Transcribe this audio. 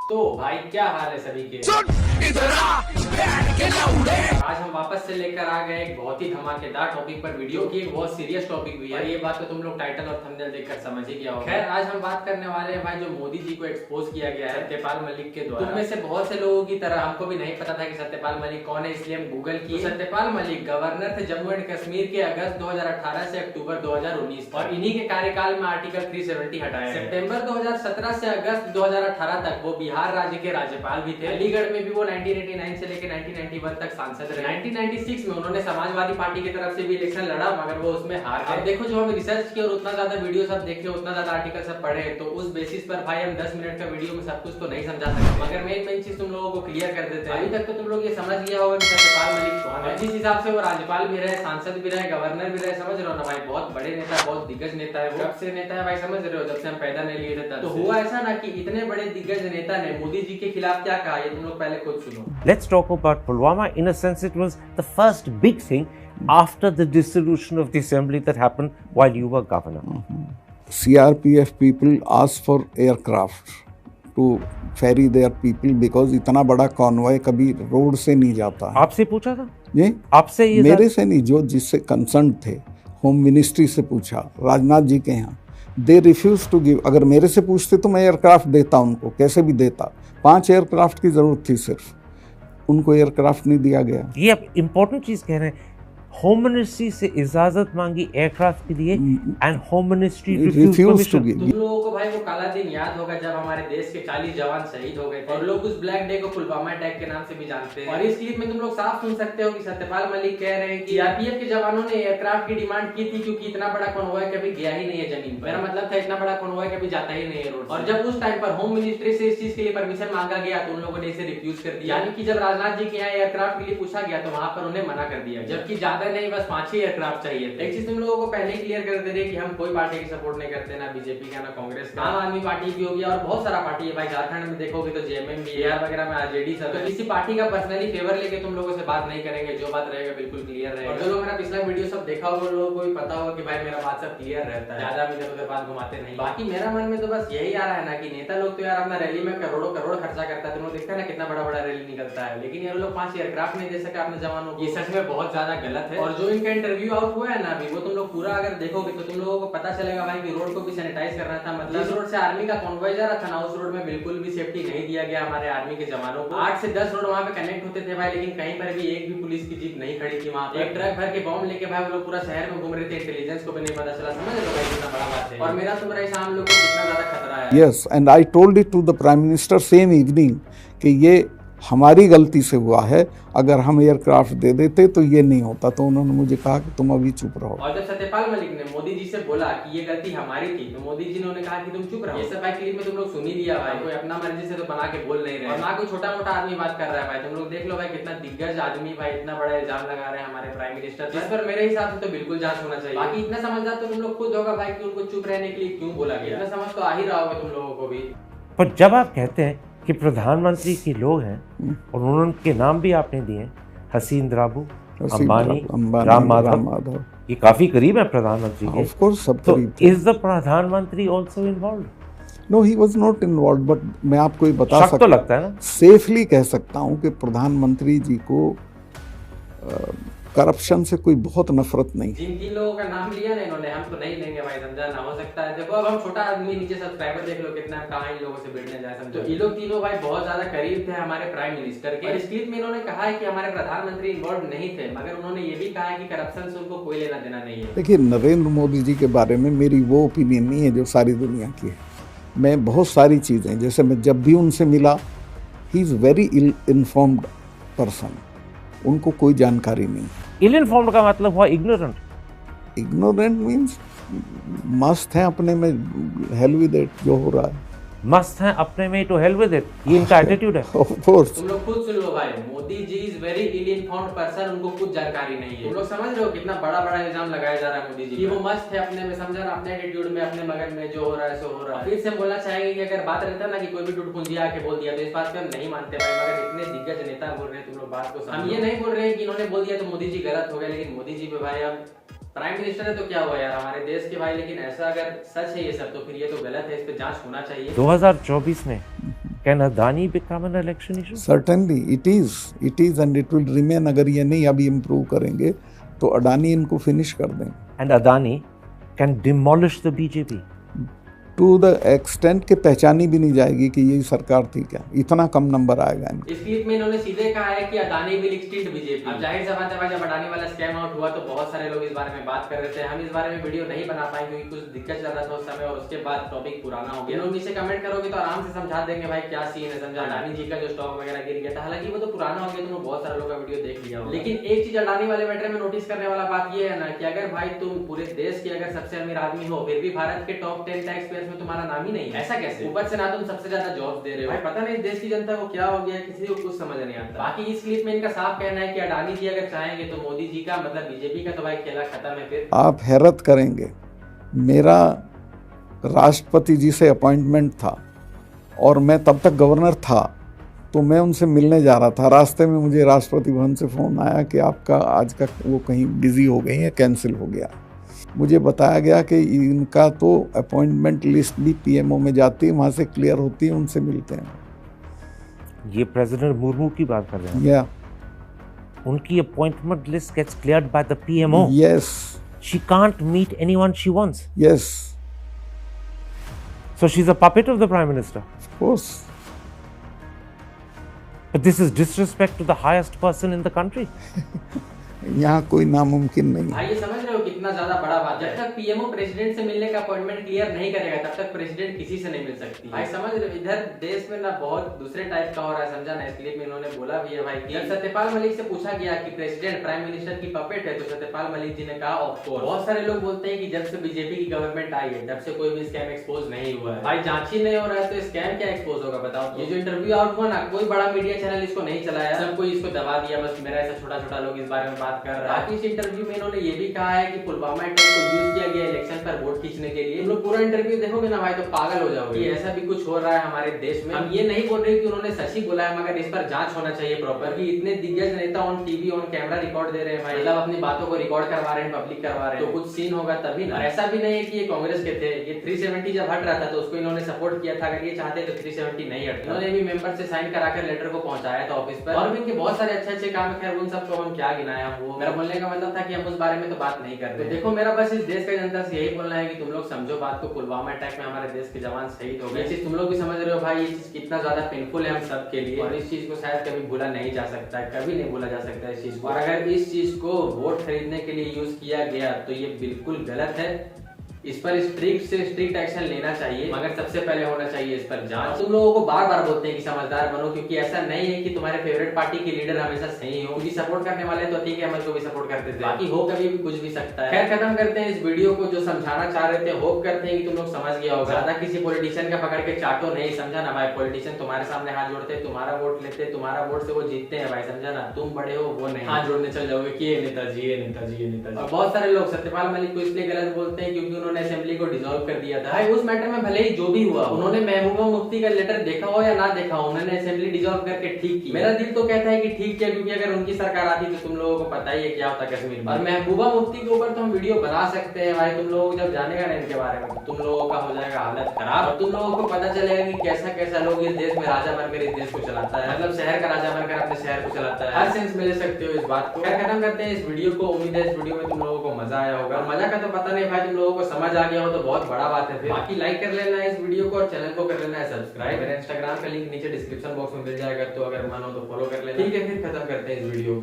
तो भाई क्या हाल है सभी के। आज हम वापस से लेकर आ गए एक बहुत ही धमाकेदार टॉपिक पर वीडियो की, एक बहुत सीरियस टॉपिक भी है और ये बात तो तुम लोग टाइटल और थंबनेल देखकर समझ ही गया होगा। खैर आज हम बात करने वाले हैं भाई जो मोदी जी को एक्सपोज किया गया है सत्यपाल मलिक के द्वारा। तुम में से बहुत से लोगों की तरह हमको भी नहीं पता था कि सत्यपाल मलिक कौन है, इसलिए हम गूगल किए। सत्यपाल मलिक गवर्नर थे जम्मू एंड कश्मीर के अगस्त 2018 से अक्टूबर 2019 और इन्हीं के कार्यकाल में आर्टिकल 370 हटाया। सितंबर 2017 से अगस्त 2018 तक वो बिहार राज्य के राज्यपाल भी थे। अलीगढ़ में भी वो 1989 से लेकर 1991 तक सांसद रहे। 1996 में उन्होंने समाजवादी पार्टी की तरफ से भी इलेक्शन लड़ा मगर वो उसमें हार गए। अब देखो जो हम रिसर्च किए और उतना ज्यादा वीडियो सब देखे, उतना ज्यादा आर्टिकल सब पढ़े, तो उस बेसिस पर भाई हम 10 मिनट का वीडियो में सब कुछ तो नहीं समझा सकते, मगर मेन चीज तुम लोगों को क्लियर कर देते हैं। अभी तक तो तुम लोग ये समझ गया होगा कि सत्यपाल मलिक कौन है। जिस हिसाब से वो राज्यपाल भी रहे, सांसद भी रहे, गवर्नर भी रहे, समझ रहे हो ना भाई, बहुत बड़े नेता, बहुत दिग्गज नेता है। कब से नेता है भाई समझ रहे हो, जब से हम पैदा नहीं लिए थे। तो हुआ ऐसा ना कि इतने बड़े दिग्गज नेता ने मोदी जी के खिलाफ क्या कहा, ये तुम लोग पहले खुद सुनो। Let's talk about Pulwama. In a sense, it was the first big thing after the dissolution of the assembly that happened while you were governor. CRPF people asked for aircraft to ferry their people because इतना बड़ा convoy कभी road से नहीं जाता है। आपसे पूछा था? ये आपसे ये मेरे से नहीं, जो जिससे कंसर्न थे होम मिनिस्ट्री से पूछा, राजनाथ जी के यहाँ। They refuse to give. अगर मेरे से पूछते तो मैं एयरक्राफ्ट देता उनको, कैसे भी देता। 5 एयरक्राफ्ट की जरूरत थी सिर्फ, उनको एयरक्राफ्ट नहीं दिया गया। ये आप इम्पोर्टेंट चीज कह रहे हैं। होम मिनिस्ट्री से इजाजत मांगी एयरक्राफ्ट के लिए and home ministry refuse to give. तुम लोगों को भाई वो काला दिन याद होगा जब हमारे देश के 40 जवान शहीद हो गए थे और लोग उस ब्लैक डे को पुलवामा अटैक के नाम से भी जानते हैं। और इस क्लिप में तुम लोग साफ सुन सकते हो कि सत्यपाल मलिक कह रहे हैं कि सीआरपीएफ के जवानों ने एयरक्राफ्ट की डिमांड की थी क्योंकि इतना बड़ा कॉन्वॉय कभी गया ही नहीं है जमीन पर। मेरा मतलब था इतना बड़ा कॉन्वॉय कभी जाता ही नहीं है रोड। और जब उस टाइम पर होम मिनिस्ट्री से इस चीज के लिए परमिशन मांगा गया तो उन लोगों ने इसे रिफ्यूज कर दिया। यानी कि जब राजनाथ जी के यहाँ एयरक्राफ्ट के लिए पूछा गया तो वहां पर उन्हें मना कर दिया, जबकि ज्यादा नहीं बस 5 एयरक्राफ्ट चाहिए। एक चीज तुम लोगों को पहले ही क्लियर कर दे रहे कि हम कोई पार्टी की सपोर्ट नहीं करते, ना बीजेपी का ना कांग्रेस का। आम आदमी पार्टी की होगी और बहुत सारा पार्टी है भाई। झारखंड में देखोगे तो जेएमएम बिहार वगैरह में आरजेडी सब। तो किसी पार्टी का पर्सनली फेवर लेके तुम लोगों से बात नहीं करेंगे, जो बात रहेगा बिल्कुल क्लियर रहेगा। और जो लोग मेरा पिछला वीडियो सब देखा होगा उन लोगों को भी पता होगा कि भाई मेरा बात सब क्लियर रहता है, ज्यादा इधर उधर बात घुमाते नहीं। बाकी मेरा मन में तो बस यही आ रहा है ना कि नेता लोग तो यार अपना रैली में करोड़ों करोड़ खर्चा करता है, तुम लोग देखते हैं ना कितना बड़ा बड़ा रैली निकलता है, लेकिन ये लोग 5 एयरक्राफ्ट नहीं दे सके अपने जवानों को। ये सच में बहुत ज्यादा गलत है। और जो इनका इंटरव्यू आउट हुआ है ना अभी, वो तुम लोग पूरा अगर देखोगे तो तुम लोगों को पता चलेगा भाई कि रोड को भी सैनिटाइज करना था। मतलब जिस रोड से आर्मी का कॉन्वॉय जा रहा था ना, उस रोड में बिल्कुल भी सेफ्टी नहीं दिया गया हमारे आर्मी के जवानों को। 8 से 10 रोड वहां पे कनेक्ट होते थे भाई, लेकिन कहीं पर भी एक भी पुलिस की जीप नहीं खड़ी थी वहां पे। एक ट्रक भर के बॉम्ब लेके भाई वो लोग पूरा शहर में घूम रहे थे, इंटेलिजेंस को भी नहीं पता चला। समझ लो भाई कितना बड़ा बात है। और मेरा तुम्हारा ऐसा हम लोग को कितना ज्यादा खतरा है। Yes, and I told it to the prime minister same evening कि ये हमारी गलती से हुआ है, अगर हम एयरक्राफ्ट दे देते तो ये नहीं होता। तो उन्होंने मुझे कहा कि तुम अभी चुप रहो। और जब सत्यपाल मलिक ने मोदी जी से बोला कि ये गलती हमारी थी तो मोदी जी ने उन्हें कहा कि तुम चुप रहो। ये सब भाई क्लिप में तुम लोग सुन ही दिया भाई, कोई अपना मर्जी से तो बना के बोल नहीं रहे और ना कोई छोटा मोटा आदमी बात कर रहा है भाई। तुम लोग देख लो भाई कितना दिग्गज आदमी भाई इतना बड़ा इल्जाम लगा रहे हैं हमारे प्राइम मिनिस्टर, जिस पर मेरे हिसाब से तो बिल्कुल जांच होना चाहिए। बाकी इतना समझदार तो तुम लोग खुद होगा भाई कि उनको चुप रहने के लिए क्यों बोला गया। इतना समझ तो आ ही रहा होगा तुम लोगों को भी। पर जब आप कहते हैं कि प्रधानमंत्री के लोग हैं और उनके नाम भी आपने दिए, हसीन द्राबू, अंबानी, राम माधव, ये काफी करीब है प्रधानमंत्री के। ऑफ कोर्स सब तो करीब थे। इज द प्रधानमंत्री also involved? No, he was not involved, but मैं आपको ये बता शक तो लगता है ना, सेफली कह सकता हूँ कि प्रधानमंत्री जी को करप्शन से कोई बहुत नफरत नहीं। जिन लोगों का नाम लिया ना इन्होंने, हम तो नहीं लेंगे भाई, समझा ना। हो सकता है देखो अब हम छोटा आदमी, नीचे सब्सक्राइबर देख लो कितना, कहाँ इन लोगों से भिड़ने जाए समझो। ये लोग तीनों भाई बहुत ज्यादा करीब थे हमारे प्राइम मिनिस्टर के। और इस क्लिप में इन्होंने कहा है कि हमारे प्रधानमंत्री इन्वॉल्व नहीं थे, मगर उन्होंने ये भी कहा है कि करप्शन से उनको कोई लेना देना नहीं है। देखिए, नरेंद्र मोदी जी के बारे में मेरी वो ओपिनियन नहीं है जो सारी दुनिया की है। मैं बहुत सारी चीज़ें, जैसे मैं जब भी उनसे मिला, he is very ill informed person, उनको कोई जानकारी नहीं। इल इन्फॉर्म्ड का मतलब हुआ इग्नोरेंट। इग्नोरेंट मीन्स मस्त है अपने में, हेल विद इट, जो हो रहा है मस्त है अपने में, तो हेल विद इट, ये इनका एटीट्यूड है। Of course. तुम लोग खुद सुन लो भाई, Modi ji is very ill informed person, उनको कुछ जानकारी नहीं है। तुम लोग समझ रहे हो कितना बड़ा बड़ा इल्जाम लगाया जा रहा है मोदी जी कि वो मस्त है अपने में, समझा ना, अपने एटीट्यूड में, अपने मगन में, जो हो रहा है सो हो रहा है। फिर से बोलना चाहेंगे कि अगर बात रहता ना कि कोई भी टुटपुंजिया आके बोल दिया तो इस बात पे हम नहीं मानते भाई, मगर इतने दिग्गज नेता बोल रहे हैं, तुम लोग बात को हम ये नहीं बोल रहे हैं कि इन्होंने बोल दिया तो मोदी जी गलत हो गए, लेकिन मोदी जी पे भाई अब प्राइम मिनिस्टर है तो क्या हुआ यार हमारे देश के भाई। लेकिन ऐसा अगर सच है ये सब तो फिर ये तो गलत है, इस पे जांच होना चाहिए। 2024 में Can Adani become an election issue? Certainly, it is and it will remain. अगर ये नहीं अभी इम्प्रूव करेंगे तो अडानी इनको फिनिश कर दें. And Adani can demolish the BJP. To the extent के पहचानी भी नहीं जाएगी कि ये सरकार थी क्या, इतना कम नंबर आएगा इनका. इस क्लिप में इन्होंने सीधे कहा है कि अडानी विल एक्सटिंक्ट बीजेपी. अब जाहिर सी बात है, जब अडानी वाला स्कैम आउट हुआ तो बहुत सारे लोग इस बारे में बात कर रहे थे. हम इस बारे में वीडियो नहीं बना पाए क्योंकि कुछ दिक्कत चल रहा था उस समय और उसके बाद टॉपिक पुराना हो गया. नीचे कमेंट करोगे तो आराम से समझा देंगे भाई क्या सीन है, समझा. अडानी जी का जो स्टॉक वगैरह गिर गया था, हालांकि वो तो पुराना हो गया, तुमने बहुत सारे लोगों का वीडियो देख लिया. लेकिन एक चीज अडानी वाले मैटर में नोटिस करने वाला बात ये है ना कि अगर भाई तुम पूरे देश के अगर सबसे अमीर आदमी हो, फिर भी भारत के टॉप 10 टैक्स पेयर्स में तुम्हारा नाम ही नहीं. ऐसा कैसे? ऊपर से ना तुम सबसे ज्यादा जॉब दे रहे हो. भाई पता नहीं देश की जनता को क्या हो गया, किसी को कुछ समझ नहीं आता. बाकी इस क्लिप में इनका साफ कहना है कि अडानी जी अगर चाहेंगे तो मोदी जी का मतलब बीजेपी का तो भाई खेला खत्म है. फिर आप हैरत करेंगे, मेरा राष्ट्रपति जी से अपॉइंटमेंट था और मैं तब तक गवर्नर था, तो मैं उनसे मिलने जा रहा था. रास्ते में मुझे राष्ट्रपति भवन से फ़ोन आया कि आपका आज का वो कहीं बिजी हो गई है, कैंसिल हो गया. मुझे बताया गया कि इनका तो अपॉइंटमेंट लिस्ट भी पीएमओ में जाती है, वहाँ से क्लियर होती है, उनसे मिलते हैं. ये प्रेसिडेंट मुर्मू की बात कर रहे हैं. या उनकी appointment list gets cleared by the PMO. Yes. She can't meet anyone she wants. Yes. So she's a puppet of the Prime Minister. Of course. But this is disrespect to the highest person in the country. यहाँ कोई नामुमकिन नहीं. भाई ये समझ रहे हो कितना ज्यादा बड़ा बात है. जब तक पीएमओ प्रेसिडेंट से मिलने का अपॉइंटमेंट क्लियर नहीं करेगा तब तक प्रेसिडेंट किसी से नहीं मिल सकती. भाई समझ रहे हो, इधर देश में ना बहुत दूसरे टाइप का हो रहा है, समझा ना. इस क्लिप में इन्होंने बोला भी है भाई कि सत्यपाल मलिक से पूछा गया कि प्रेसिडेंट प्राइम मिनिस्टर की पपेट है, तो सत्यपाल मलिक जी ने कहा ऑफ कोर्स. बहुत सारे लोग बोलते हैं कि जब से बीजेपी की गवर्नमेंट आई है तब से कोई भी स्कैम एक्सपोज नहीं हुआ है. भाई जांच ही नहीं हो रहा है तो स्कैम क्या एक्सपोज होगा बताओ. ये जो इंटरव्यू आउट हुआ ना, कोई बड़ा मीडिया चैनल इसको नहीं चलाया, सब कोई इसको दबा दिया. बस मेरा ऐसा छोटा छोटा लोग इस बारे में बात कर रहा है. इंटरव्यू में इन्होंने ये भी कहा है कि पुलवामा अटैक को यूज किया गया इलेक्शन पर वोट खींचने के लिए. तुम लोग पूरा इंटरव्यू देखोगे ना भाई तो पागल हो जाओगे. ये ऐसा भी कुछ हो रहा है हमारे देश में. हम ये नहीं बोल रहे कि उन्होंने सच ही बोला है, मगर इस पर जांच होना चाहिए प्रॉपर. कि इतने दिग्गज नेता on TV on camera record दे रहे हैं भाई, मतलब अपनी बातों को रिकॉर्ड करवा रहे हैं, पब्लिक करवा रहे हैं, तो कुछ सीन होगा तभी ना. ऐसा भी नहीं है कि ये कांग्रेस के थे. ये 370 जब हट रहा था तो उसको इन्होंने सपोर्ट किया था. अगर ये चाहते तो 370 नहीं हटता. इन्होंने भी मेंबर से साइन कराकर लेटर को पहुंचाया था ऑफिस पर. और भी इनके बहुत सारे अच्छे काम है, खैर उन सबको हम क्या गिनाया. वो मेरा बोलने का मतलब था कि हम उस बारे में तो बात नहीं करते. तो देखो मेरा बस इस देश का जनता से यही बोलना है कि तुम लोग समझो बात को. पुलवामा अटैक में हमारे देश के जवान शहीद हो गए. ये चीज तुम लोग भी समझ रहे हो भाई, ये चीज कितना ज्यादा पेनफुल है हम सब के लिए. और इस चीज को शायद कभी भूला नहीं जा सकता है, कभी नहीं भूला जा सकता इस चीज को. और अगर इस चीज को वोट खरीदने के लिए यूज किया गया तो ये बिल्कुल गलत है. इस पर स्ट्रिक्ट से स्ट्रिक्ट एक्शन लेना चाहिए, मगर सबसे पहले होना चाहिए इस पर जांच. तुम लोगों को बार बार बोलते हैं कि समझदार बनो, क्योंकि ऐसा नहीं है कि तुम्हारे फेवरेट पार्टी के लीडर हमेशा सही हो. क्योंकि सपोर्ट करने वाले तो ठीक है, हम को भी सपोर्ट करते थे, बाकी हो कभी भी कुछ भी सकता है. खैर खत्म करते हैं इस वीडियो को. जो समझाना चाह रहे थे होप करते हैं कि तुम लोग समझ गया होगा. ज्यादा किसी पॉलिटिशियन का पकड़ के चाटो नहीं, समझा ना भाई. पॉलिटिशियन तुम्हारे सामने हाथ जोड़ते, तुम्हारा वोट लेते, तुम्हारा वोट से वो जीतते हैं भाई, समझा ना. तुम बड़े हो वो नहीं, हाथ जोड़ने चल जाओगे कि ये नेताजी ये नेताजी ये नेताजी. और बहुत सारे लोग सत्यपाल मलिक को इसलिए गलत बोलते हैं क्योंकि उन्होंने असेंबली को डिसॉल्व कर दिया था. भाई उस मैटर में भले ही जो भी हुआ, उन्होंने महबूबा मुफ्ती का लेटर देखा हो या ना देखा हो, उन्होंने असेंबली डिसॉल्व करके ठीक की. मेरा दिल तो कहता है कि ठीक किया, क्योंकि अगर उनकी सरकार आती तो तुम लोगों को पता ही है क्या होता कश्मीर में. और महबूबा मुफ्ती के ऊपर तो हम वीडियो बना सकते हैं भाई. तुम लोगों को जब जानेगा ना इनके बारे में तो तुम लोगों का हो जाएगा हालत खराब. और तुम लोगों को पता चलेगा कि कैसा कैसा लोग इस देश में राजा बनकर इस देश को चलाता है, मतलब शहर का राजा बनकर अपने शहर को चलाता है. हर सेंस में ले सकते हो इस बात को. खत्म करते हैं इस वीडियो को. उम्मीद है इस वीडियो में तुम लोगों को मजा आया होगा. मजा का तो पता नहीं भाई, तुम लोगों को समझ आ गया हो तो बहुत बड़ा बात है. बाकी लाइक कर लेना है इस वीडियो को और चैनल को कर लेना है सब्सक्राइब. मेरा इंस्टाग्राम का लिंक नीचे डिस्क्रिप्शन बॉक्स में मिल जाएगा, तो अगर मन हो तो फॉलो कर लेना. ठीक है, फिर खत्म करते हैं इस वीडियो को.